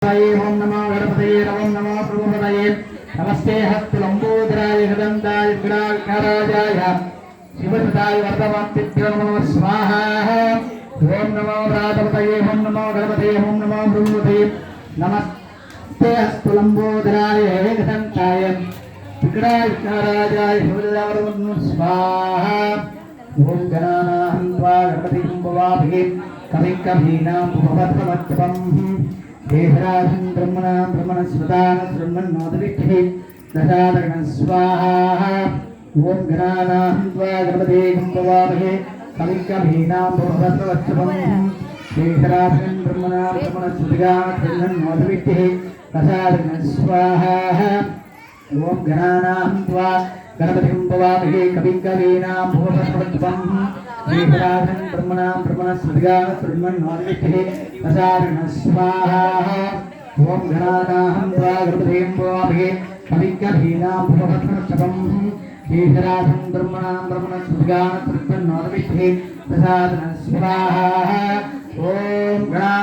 ओम नमो गणपतये ओम नमो प्रभुपतये नमस्ते हस्तलंबोदराय हृदंताय विघ्नाराजाय शिवसुताय वर्धमान्तिभ्यो नमः स्वाहा। ओम नमो राधपतये ओम नमो गणपतये ओम नमो प्रभुपतये नमस्ते हस्तलंबोदराय हृदंताय विघ्नाराजाय शिवसुताय वर्धमान्तिभ्यो स्वाहा। ओम गणानां त्वा गणपतिं भवामहे कविं कवीनाम् उपवत्तमत्वम् देहराजं ब्रह्मणां ब्रह्मणस्मृतां ब्रह्मन्नोदविद्धि दशादगणं स्वाहा। ओम गणानां त्वा गणपतिं भवामहे कविं कवीनाम् उपवत्तमत्वम् देहराजं ब्रह्मणां ब्रह्मणस्मृतां ब्रह्मन्नोदविद्धि दशादगणं स्वाहा। ओम गणानां त्वा गणपतिं भवामहे कविं कवीनाम् उपवत्तमत्वम् देहराजं ब्रह्मणां ब्रह्मणस्मृतां ब्रह्मन्नोदविद्धि दशादगणं स्वाहा। ओम गणानां त्वा गणपतिं भवामहे कविं कवीनाम् उपवत्तमत्वम् देहराजं ब्रह्मणां ब्रह्मणस्मृतां ब्रह्मन्नोदविद्धि दशादगणं स्वाहा। ओम गणानां